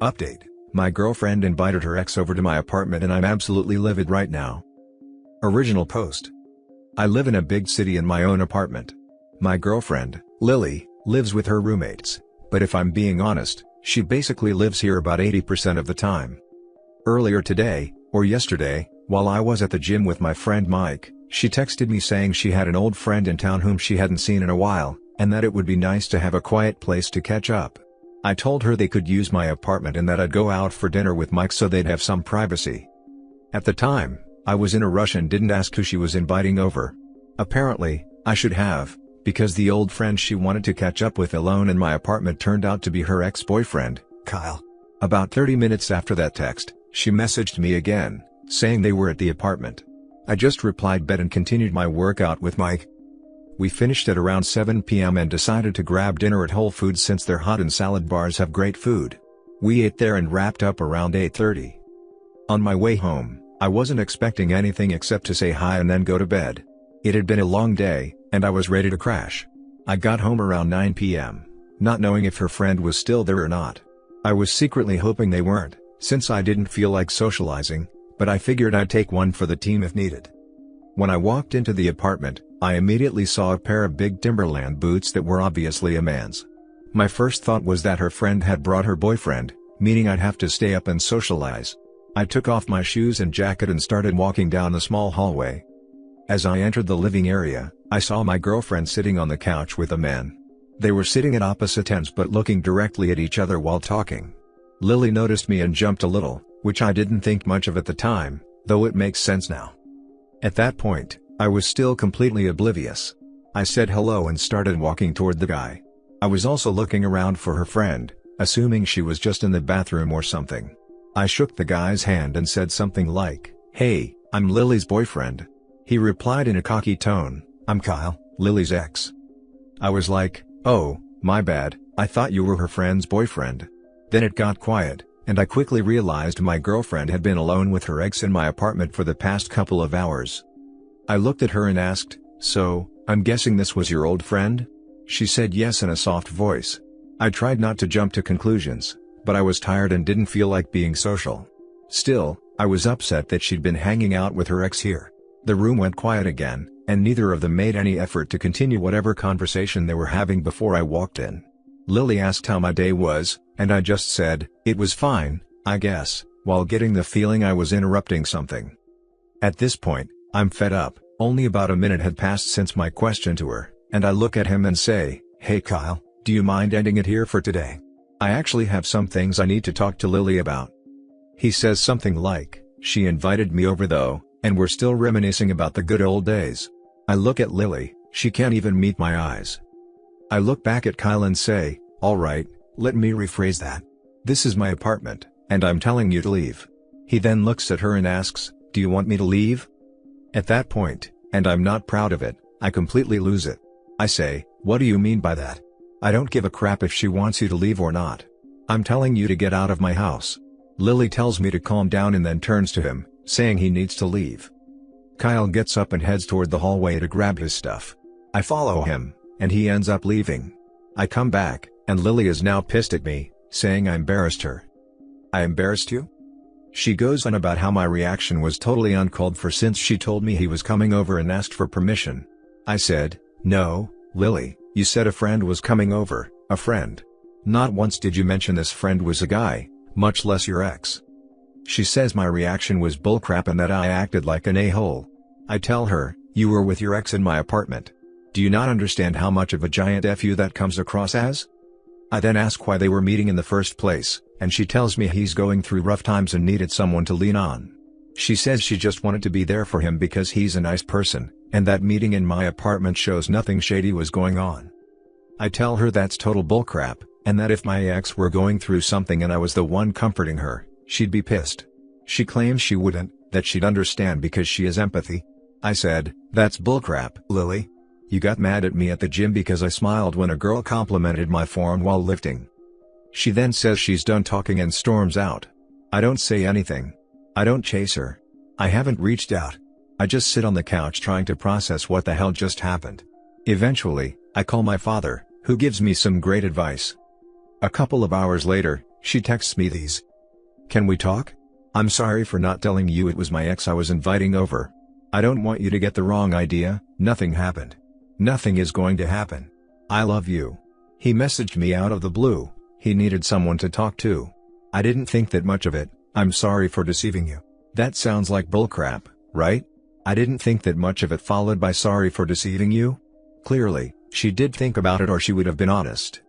Update: my girlfriend invited her ex over to my apartment and I'm absolutely livid right now. Original post: I live in a big city in my own apartment. My girlfriend, Lily, lives with her roommates, but if I'm being honest, she basically lives here about 80% of the time. Earlier today, or yesterday, while I was at the gym with my friend Mike, she texted me saying she had an old friend in town whom she hadn't seen in a while, and that it would be nice to have a quiet place to catch up. I told her they could use my apartment and that I'd go out for dinner with Mike so they'd have some privacy. At the time, I was in a rush and didn't ask who she was inviting over. Apparently, I should have, because the old friend she wanted to catch up with alone in my apartment turned out to be her ex-boyfriend, Kyle. About 30 minutes after that text, she messaged me again, saying they were at the apartment. I just replied bet and continued my workout with Mike. We finished at around 7 p.m. and decided to grab dinner at Whole Foods since their hot and salad bars have great food. We ate there and wrapped up around 8:30. On my way home, I wasn't expecting anything except to say hi and then go to bed. It had been a long day, and I was ready to crash. I got home around 9 p.m., not knowing if her friend was still there or not. I was secretly hoping they weren't, since I didn't feel like socializing, but I figured I'd take one for the team if needed. When I walked into the apartment, I immediately saw a pair of big Timberland boots that were obviously a man's. My first thought was that her friend had brought her boyfriend, meaning I'd have to stay up and socialize. I took off my shoes and jacket and started walking down the small hallway. As I entered the living area, I saw my girlfriend sitting on the couch with a man. They were sitting at opposite ends but looking directly at each other while talking. Lily noticed me and jumped a little, which I didn't think much of at the time, though it makes sense now. At that point, I was still completely oblivious. I said hello and started walking toward the guy. I was also looking around for her friend, assuming she was just in the bathroom or something. I shook the guy's hand and said something like, "Hey, I'm Lily's boyfriend." He replied in a cocky tone, "I'm Kyle, Lily's ex." I was like, "Oh, my bad, I thought you were her friend's boyfriend." Then it got quiet, and I quickly realized my girlfriend had been alone with her ex in my apartment for the past couple of hours. I looked at her and asked, "So, I'm guessing this was your old friend?" She said yes in a soft voice. I tried not to jump to conclusions, but I was tired and didn't feel like being social. Still, I was upset that she'd been hanging out with her ex here. The room went quiet again, and neither of them made any effort to continue whatever conversation they were having before I walked in. Lily asked how my day was, and I just said, "It was fine, I guess," while getting the feeling I was interrupting something. At this point, I'm fed up. Only about a minute had passed since my question to her, and I look at him and say, "Hey Kyle, do you mind ending it here for today? I actually have some things I need to talk to Lily about." He says something like, "She invited me over though, and we're still reminiscing about the good old days." I look at Lily, she can't even meet my eyes. I look back at Kyle and say, "Alright, let me rephrase that. This is my apartment, and I'm telling you to leave." He then looks at her and asks, "Do you want me to leave?" At that point, and I'm not proud of it, I completely lose it. I say, "What do you mean by that? I don't give a crap if she wants you to leave or not. I'm telling you to get out of my house." Lily tells me to calm down and then turns to him, saying he needs to leave. Kyle gets up and heads toward the hallway to grab his stuff. I follow him, and he ends up leaving. I come back, and Lily is now pissed at me, saying I embarrassed her. "I embarrassed you?" She goes on about how my reaction was totally uncalled for since she told me he was coming over and asked for permission. I said, "No, Lily, you said a friend was coming over, a friend. Not once did you mention this friend was a guy, much less your ex." She says my reaction was bullcrap and that I acted like an a-hole. I tell her, "You were with your ex in my apartment. Do you not understand how much of a giant FU that comes across as?" I then ask why they were meeting in the first place, and she tells me he's going through rough times and needed someone to lean on. She says she just wanted to be there for him because he's a nice person, and that meeting in my apartment shows nothing shady was going on. I tell her that's total bullcrap, and that if my ex were going through something and I was the one comforting her, she'd be pissed. She claims she wouldn't, that she'd understand because she has empathy. I said, "That's bullcrap, Lily. You got mad at me at the gym because I smiled when a girl complimented my form while lifting." She then says she's done talking and storms out. I don't say anything. I don't chase her. I haven't reached out. I just sit on the couch trying to process what the hell just happened. Eventually, I call my father, who gives me some great advice. A couple of hours later, She texts me these. Can we talk? I'm sorry for not telling you it was my ex I was inviting over. I don't want you to get the wrong idea, nothing happened. Nothing is going to happen. I love you. He messaged me out of the blue, he needed someone to talk to. I didn't think that much of it, I'm sorry for deceiving you. That sounds like bullcrap, right? I didn't think that much of it followed by sorry for deceiving you? Clearly, she did think about it or she would have been honest.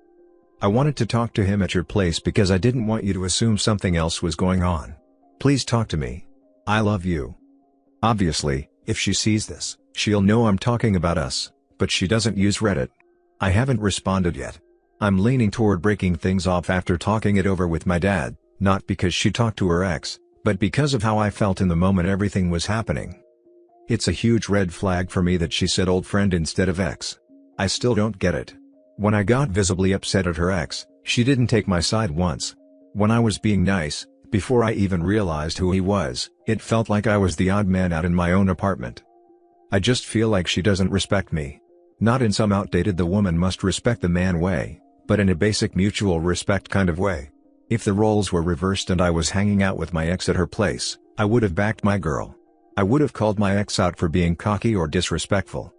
I wanted to talk to him at your place because I didn't want you to assume something else was going on. Please talk to me. I love you. Obviously, if she sees this, she'll know I'm talking about us, but she doesn't use Reddit. I haven't responded yet. I'm leaning toward breaking things off after talking it over with my dad, not because she talked to her ex, but because of how I felt in the moment everything was happening. It's a huge red flag for me that she said old friend instead of ex. I still don't get it. When I got visibly upset at her ex, she didn't take my side once. When I was being nice, before I even realized who he was, it felt like I was the odd man out in my own apartment. I just feel like she doesn't respect me. Not in some outdated the woman must respect the man way, but in a basic mutual respect kind of way. If the roles were reversed and I was hanging out with my ex at her place, I would have backed my girl. I would have called my ex out for being cocky or disrespectful.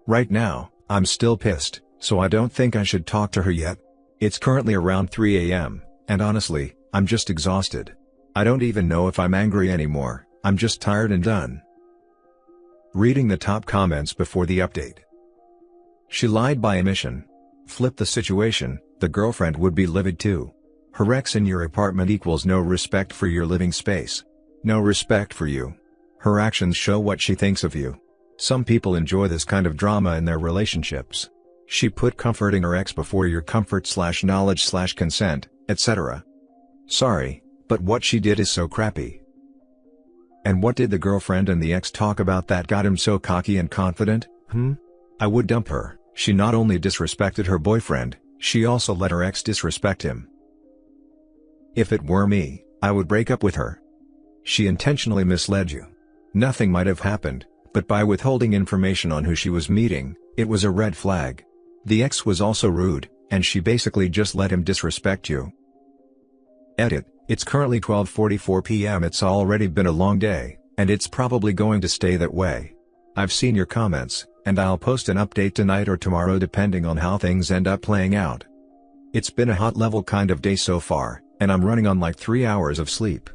Right now, I'm still pissed, so I don't think I should talk to her yet. It's currently around 3 a.m., and honestly, I'm just exhausted. I don't even know if I'm angry anymore, I'm just tired and done. Reading the top comments before the update. She lied by omission. Flip the situation, the girlfriend would be livid too. Her ex in your apartment equals no respect for your living space. No respect for you. Her actions show what she thinks of you. Some people enjoy this kind of drama in their relationships. She put comforting her ex before your comfort/knowledge/consent, etc. Sorry, but what she did is so crappy. And what did the girlfriend and the ex talk about that got him so cocky and confident? I would dump her. She not only disrespected her boyfriend, she also let her ex disrespect him. If it were me, I would break up with her. She intentionally misled you. Nothing might have happened, but by withholding information on who she was meeting, it was a red flag. The ex was also rude, and she basically just let him disrespect you. Edit. It's currently 12:44 p.m. It's already been a long day, and it's probably going to stay that way. I've seen your comments, and I'll post an update tonight or tomorrow depending on how things end up playing out. It's been a hot level kind of day so far, and I'm running on like 3 hours of sleep.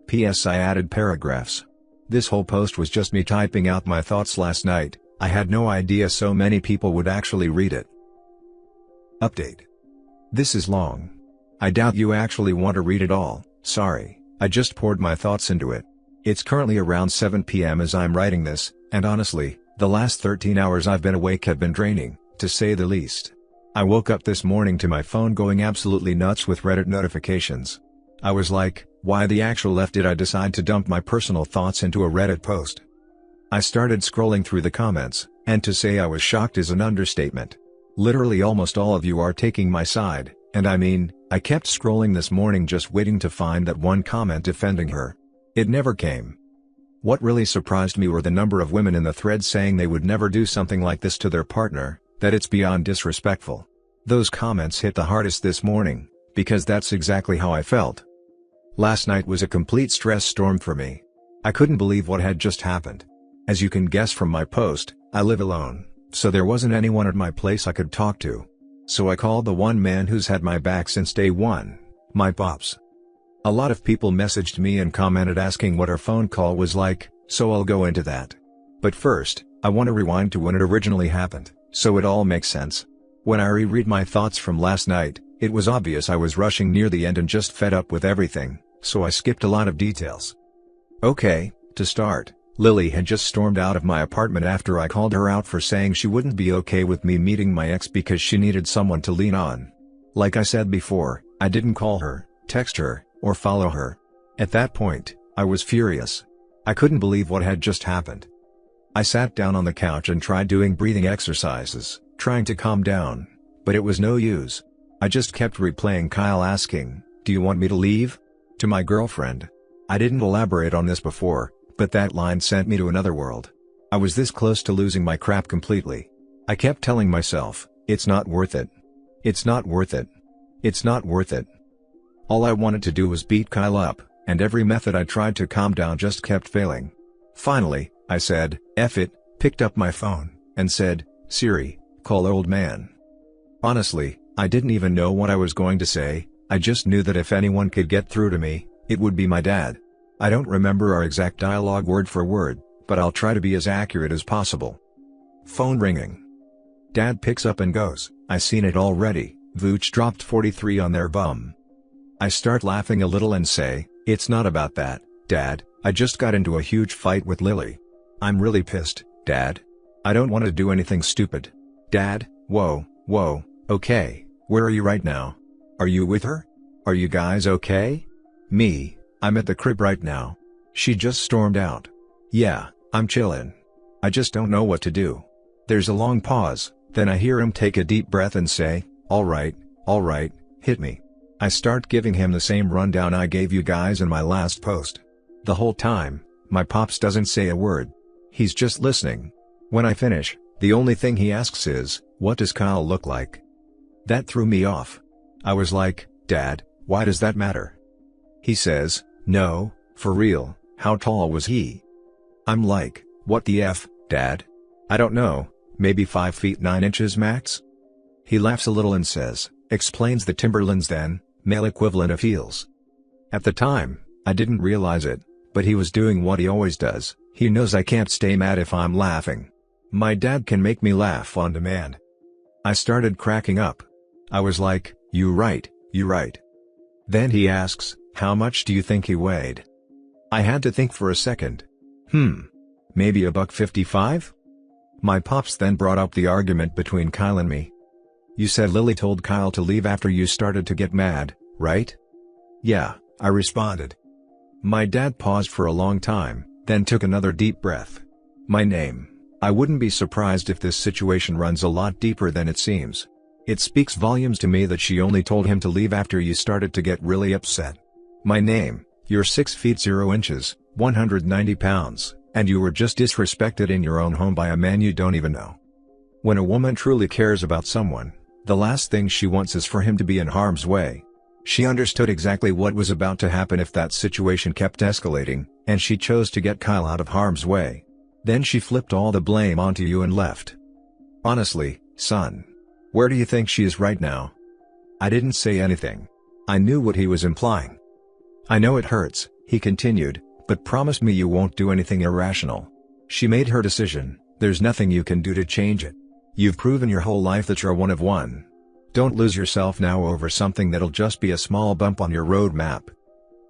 P.S. I added paragraphs. This whole post was just me typing out my thoughts last night. I had no idea so many people would actually read it. Update. This is long. I doubt you actually want to read it all, sorry, I just poured my thoughts into it. It's currently around 7 p.m. as I'm writing this, and honestly, the last 13 hours I've been awake have been draining, to say the least. I woke up this morning to my phone going absolutely nuts with Reddit notifications. I was like, why the actual F did I decide to dump my personal thoughts into a Reddit post? I started scrolling through the comments, and to say I was shocked is an understatement. Literally almost all of you are taking my side, and I mean, I kept scrolling this morning just waiting to find that one comment defending her. It never came. What really surprised me were the number of women in the thread saying they would never do something like this to their partner, that it's beyond disrespectful. Those comments hit the hardest this morning, because that's exactly how I felt. Last night was a complete stress storm for me. I couldn't believe what had just happened. As you can guess from my post, I live alone, so there wasn't anyone at my place I could talk to. So I called the one man who's had my back since day one, my pops. A lot of people messaged me and commented asking what our phone call was like, so I'll go into that. But first, I want to rewind to when it originally happened, so it all makes sense. When I reread my thoughts from last night, it was obvious I was rushing near the end and just fed up with everything, so I skipped a lot of details. Okay, to start, Lily had just stormed out of my apartment after I called her out for saying she wouldn't be okay with me meeting my ex because she needed someone to lean on. Like I said before, I didn't call her, text her, or follow her. At that point, I was furious. I couldn't believe what had just happened. I sat down on the couch and tried doing breathing exercises, trying to calm down, but it was no use. I just kept replaying Kyle asking, "Do you want me to leave?" to my girlfriend. I didn't elaborate on this before, but that line sent me to another world. I was this close to losing my crap completely. I kept telling myself, it's not worth it. It's not worth it. It's not worth it. All I wanted to do was beat Kyle up, and every method I tried to calm down just kept failing. Finally, I said, "F it," picked up my phone, and said, "Siri, call old man." Honestly, I didn't even know what I was going to say. I just knew that if anyone could get through to me, it would be my dad. I don't remember our exact dialogue word for word, but I'll try to be as accurate as possible. Phone ringing. Dad picks up and goes, "I seen it already, Vooch dropped 43 on their bum." I start laughing a little and say, "It's not about that, Dad, I just got into a huge fight with Lily. I'm really pissed, Dad. I don't want to do anything stupid." "Dad, whoa, okay, where are you right now? Are you with her? Are you guys okay?" "Me, I'm at the crib right now. She just stormed out." "Yeah, I'm chillin'. I just don't know what to do." There's a long pause, then I hear him take a deep breath and say, all right, hit me." I start giving him the same rundown I gave you guys in my last post. The whole time, my pops doesn't say a word. He's just listening. When I finish, the only thing he asks is, "What does Kyle look like?" That threw me off. I was like, "Dad, why does that matter?" He says, "No, for real, how tall was he?" I'm like, "What the F, Dad? I don't know, maybe 5 feet 9 inches max?" He laughs a little and says, "Explains the Timberlands then, male equivalent of heels." At the time, I didn't realize it, but he was doing what he always does. He knows I can't stay mad if I'm laughing. My dad can make me laugh on demand. I started cracking up. I was like, you right. Then he asks, "How much do you think he weighed?" I had to think for a second. Maybe $155? My pops then brought up the argument between Kyle and me. "You said Lily told Kyle to leave after you started to get mad, right?" "Yeah," I responded. My dad paused for a long time, then took another deep breath. "My name. I wouldn't be surprised if this situation runs a lot deeper than it seems. It speaks volumes to me that she only told him to leave after you started to get really upset. My name, you're 6 feet 0 inches, 190 pounds, and you were just disrespected in your own home by a man you don't even know." When a woman truly cares about someone, the last thing she wants is for him to be in harm's way. She understood exactly what was about to happen if that situation kept escalating, and she chose to get Kyle out of harm's way. Then she flipped all the blame onto you and left. Honestly, son. Where do you think she is right now? I didn't say anything. I knew what he was implying. "I know it hurts," he continued, "but promise me you won't do anything irrational. She made her decision, there's nothing you can do to change it. You've proven your whole life that you're one of one. Don't lose yourself now over something that'll just be a small bump on your road map."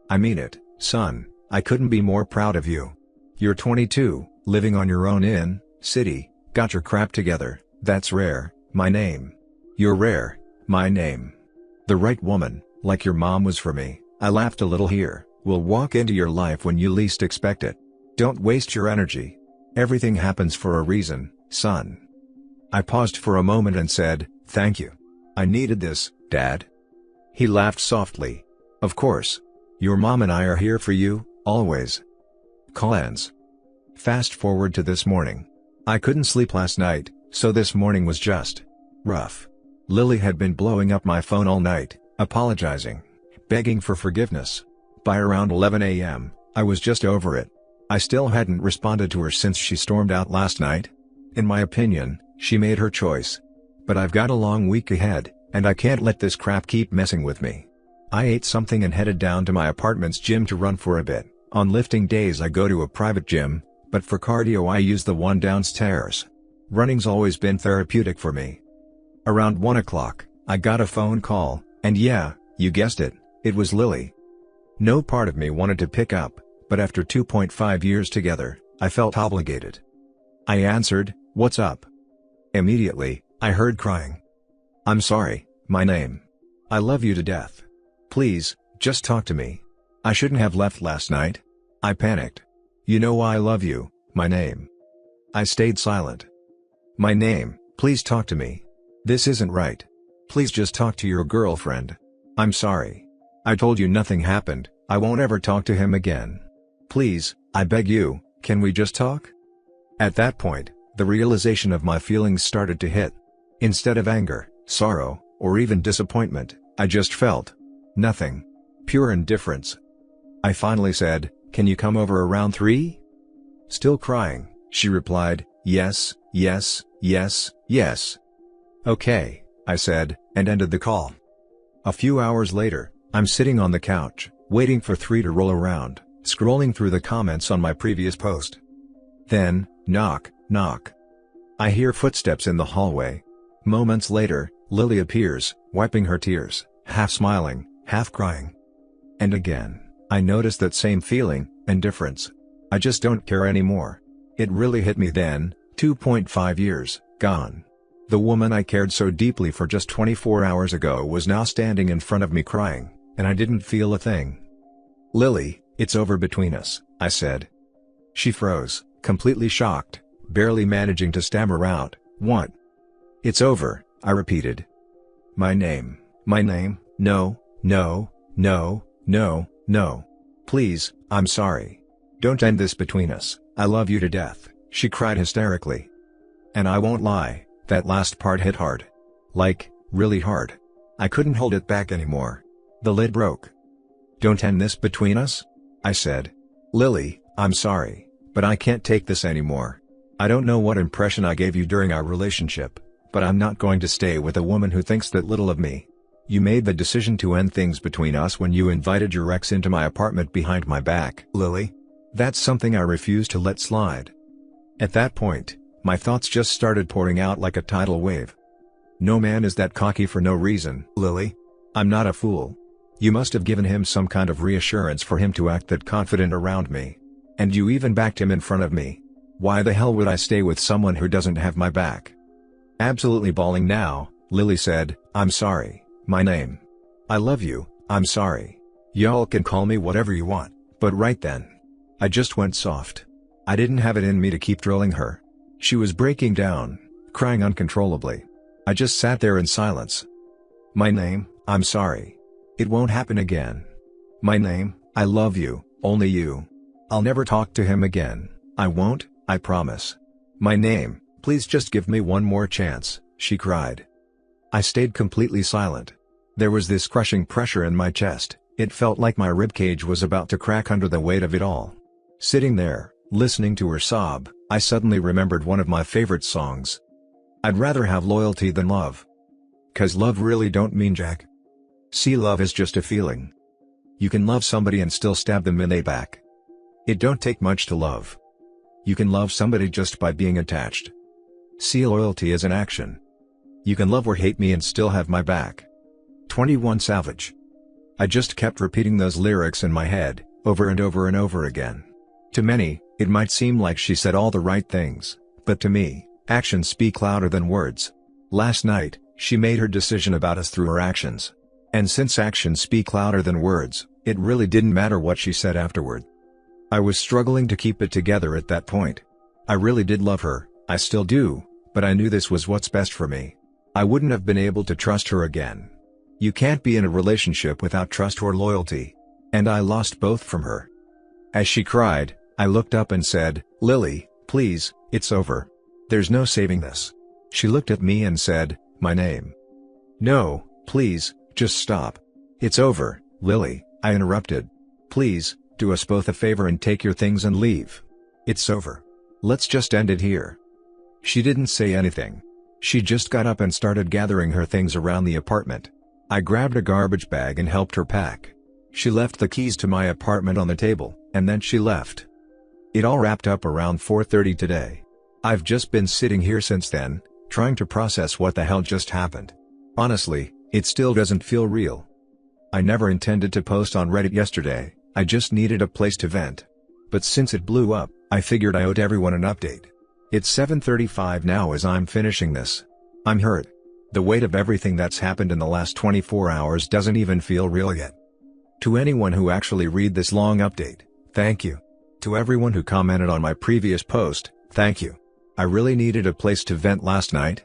"I mean it, son, I couldn't be more proud of you. You're 22, living on your own in city, got your crap together, that's rare, my name. You're rare, my name. The right woman, like your mom was for me," I laughed a little here, "will walk into your life when you least expect it. Don't waste your energy. Everything happens for a reason, son." I paused for a moment and said, "Thank you. I needed this, Dad." He laughed softly. "Of course. Your mom and I are here for you, always." Call ends. Fast forward to this morning. I couldn't sleep last night, so this morning was just rough. Lily had been blowing up my phone all night, apologizing, begging for forgiveness. By around 11 a.m., I was just over it. I still hadn't responded to her since she stormed out last night. In my opinion, she made her choice. But I've got a long week ahead, and I can't let this crap keep messing with me. I ate something and headed down to my apartment's gym to run for a bit. On lifting days I go to a private gym, but for cardio I use the one downstairs. Running's always been therapeutic for me. Around 1 o'clock, I got a phone call, and yeah, you guessed it, it was Lily. No part of me wanted to pick up, but after 2.5 years together, I felt obligated. I answered, "What's up?" Immediately, I heard crying. "I'm sorry, my name. I love you to death. Please, just talk to me. I shouldn't have left last night." I panicked. "You know why I love you, my name." I stayed silent. "My name, please talk to me. This isn't right. Please just talk to your girlfriend. I'm sorry. I told you nothing happened, I won't ever talk to him again. Please, I beg you, can we just talk?" At that point, the realization of my feelings started to hit. Instead of anger, sorrow, or even disappointment, I just felt nothing. Pure indifference. I finally said, "Can you come over around 3?" Still crying, she replied, "Yes, yes, yes, yes." "Okay," I said, and ended the call. A few hours later, I'm sitting on the couch, waiting for 3 to roll around, scrolling through the comments on my previous post. Then, knock, knock. I hear footsteps in the hallway. Moments later, Lily appears, wiping her tears, half smiling, half crying. And again, I notice that same feeling, indifference. I just don't care anymore. It really hit me then, 2.5 years, gone. The woman I cared so deeply for just 24 hours ago was now standing in front of me crying, and I didn't feel a thing. "Lily, it's over between us," I said. She froze, completely shocked, barely managing to stammer out, "What?" "It's over," I repeated. My name, no, no, no, no, no. "Please, I'm sorry. Don't end this between us, I love you to death," she cried hysterically. And I won't lie, that last part hit hard. Like, really hard. I couldn't hold it back anymore. The lid broke. "Don't end this between us?" I said. "Lily, I'm sorry, but I can't take this anymore. I don't know what impression I gave you during our relationship, but I'm not going to stay with a woman who thinks that little of me. You made the decision to end things between us when you invited your ex into my apartment behind my back, Lily. That's something I refuse to let slide." At that point, my thoughts just started pouring out like a tidal wave. "No man is that cocky for no reason, Lily. I'm not a fool. You must have given him some kind of reassurance for him to act that confident around me. And you even backed him in front of me. Why the hell would I stay with someone who doesn't have my back?" Absolutely bawling now, Lily said, "I'm sorry, my name. I love you, I'm sorry. Y'all can call me whatever you want," but right then, I just went soft. I didn't have it in me to keep drilling her. She was breaking down, crying uncontrollably. I just sat there in silence. "My name, I'm sorry. It won't happen again. My name, I love you, only you. I'll never talk to him again, I won't, I promise. My name, please just give me one more chance," she cried. I stayed completely silent. There was this crushing pressure in my chest, it felt like my ribcage was about to crack under the weight of it all. Sitting there, listening to her sob, I suddenly remembered one of my favorite songs. "I'd rather have loyalty than love. 'Cause love really don't mean jack. See, love is just a feeling. You can love somebody and still stab them in the back. It don't take much to love. You can love somebody just by being attached. See, loyalty is an action. You can love or hate me and still have my back." 21 Savage. I just kept repeating those lyrics in my head, over and over and over again. To many, it might seem like she said all the right things, but to me, actions speak louder than words. Last night, she made her decision about us through her actions. And since actions speak louder than words, it really didn't matter what she said afterward. I was struggling to keep it together at that point. I really did love her, I still do, but I knew this was what's best for me. I wouldn't have been able to trust her again. You can't be in a relationship without trust or loyalty. And I lost both from her. As she cried, I looked up and said, "Lily, please, it's over. There's no saving this." She looked at me and said, "My name." "No, please, just stop. It's over, Lily," I interrupted. "Please, do us both a favor and take your things and leave. It's over. Let's just end it here." She didn't say anything. She just got up and started gathering her things around the apartment. I grabbed a garbage bag and helped her pack. She left the keys to my apartment on the table, and then she left. It all wrapped up around 4:30 today. I've just been sitting here since then, trying to process what the hell just happened. Honestly, it still doesn't feel real. I never intended to post on Reddit yesterday, I just needed a place to vent. But since it blew up, I figured I owed everyone an update. It's 7:35 now as I'm finishing this. I'm hurt. The weight of everything that's happened in the last 24 hours doesn't even feel real yet. To anyone who actually read this long update, thank you. To everyone who commented on my previous post, thank you. I really needed a place to vent last night.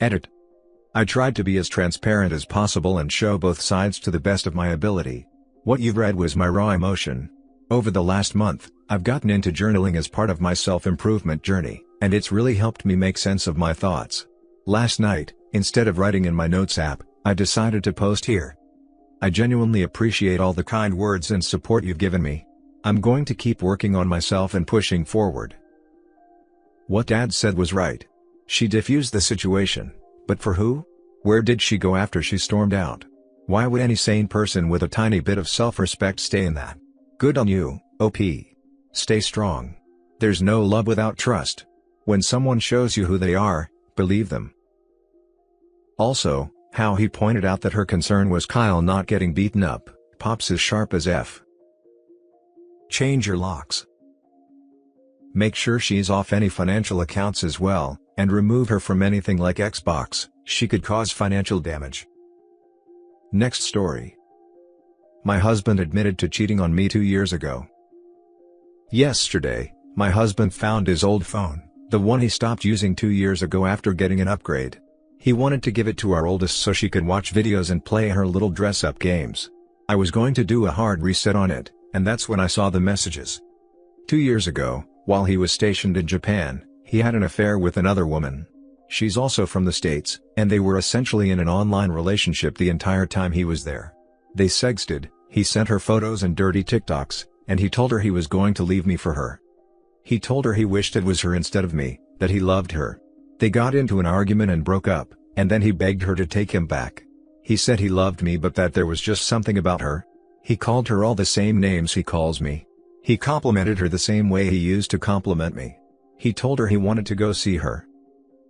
Edit. I tried to be as transparent as possible and show both sides to the best of my ability. What you've read was my raw emotion. Over the last month, I've gotten into journaling as part of my self-improvement journey, and it's really helped me make sense of my thoughts. Last night, instead of writing in my notes app, I decided to post here. I genuinely appreciate all the kind words and support you've given me. I'm going to keep working on myself and pushing forward." What Dad said was right. She diffused the situation, but for who? Where did she go after she stormed out? Why would any sane person with a tiny bit of self-respect stay in that? Good on you, OP. Stay strong. There's no love without trust. When someone shows you who they are, believe them. Also, how he pointed out that her concern was Kyle not getting beaten up, pops as sharp as F. Change your locks. Make sure she's off any financial accounts as well, and remove her from anything like Xbox, she could cause financial damage. Next story. My husband admitted to cheating on me 2 years ago. Yesterday, my husband found his old phone, the one he stopped using 2 years ago after getting an upgrade. He wanted to give it to our oldest so she could watch videos and play her little dress-up games. I was going to do a hard reset on it, and that's when I saw the messages. 2 years ago, while he was stationed in Japan, he had an affair with another woman. She's also from the States, and they were essentially in an online relationship the entire time he was there. They sexted, he sent her photos and dirty TikToks, and he told her he was going to leave me for her. He told her he wished it was her instead of me, that he loved her. They got into an argument and broke up, and then he begged her to take him back. He said he loved me but that there was just something about her. He called her all the same names he calls me. He complimented her the same way he used to compliment me. He told her he wanted to go see her.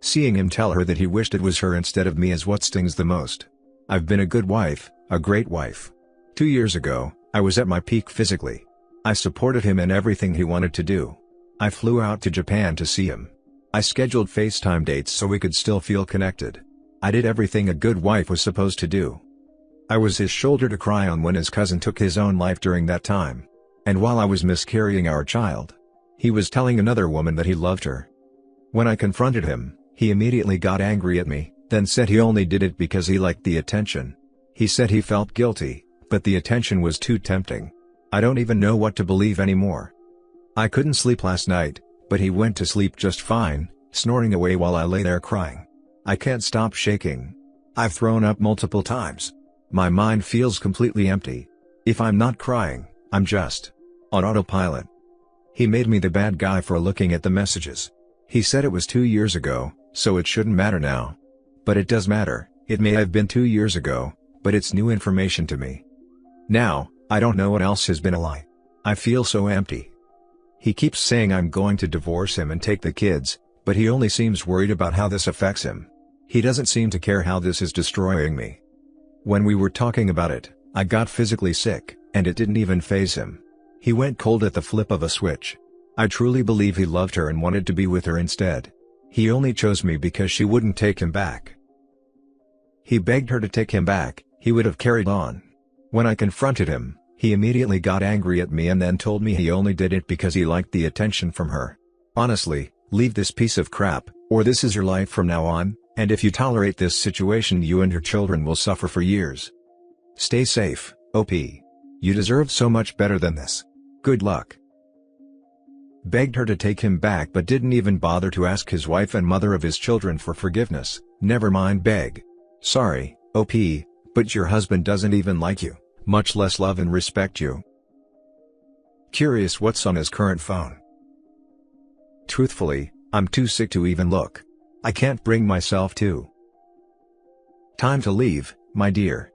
Seeing him tell her that he wished it was her instead of me is what stings the most. I've been a good wife, a great wife. 2 years ago, I was at my peak physically. I supported him in everything he wanted to do. I flew out to Japan to see him. I scheduled FaceTime dates so we could still feel connected. I did everything a good wife was supposed to do. I was his shoulder to cry on when his cousin took his own life during that time. And while I was miscarrying our child, he was telling another woman that he loved her. When I confronted him, he immediately got angry at me, then said he only did it because he liked the attention. He said he felt guilty, but the attention was too tempting. I don't even know what to believe anymore. I couldn't sleep last night, but he went to sleep just fine, snoring away while I lay there crying. I can't stop shaking. I've thrown up multiple times. My mind feels completely empty. If I'm not crying, I'm just on autopilot. He made me the bad guy for looking at the messages. He said it was 2 years ago, so it shouldn't matter now. But it does matter. It may have been 2 years ago, but it's new information to me. Now, I don't know what else has been a lie. I feel so empty. He keeps saying I'm going to divorce him and take the kids, but he only seems worried about how this affects him. He doesn't seem to care how this is destroying me. When we were talking about it, I got physically sick, and it didn't even faze him. He went cold at the flip of a switch. I truly believe he loved her and wanted to be with her instead. He only chose me because she wouldn't take him back. He begged her to take him back, he would have carried on. When I confronted him, he immediately got angry at me and then told me he only did it because he liked the attention from her. Honestly, leave this piece of crap, or this is your life from now on, and if you tolerate this situation you and your children will suffer for years. Stay safe, OP. You deserve so much better than this. Good luck. Begged her to take him back but didn't even bother to ask his wife and mother of his children for forgiveness, never mind beg. Sorry, OP, but your husband doesn't even like you, much less love and respect you. Curious what's on his current phone. Truthfully, I'm too sick to even look. I can't bring myself to. Time to leave, my dear.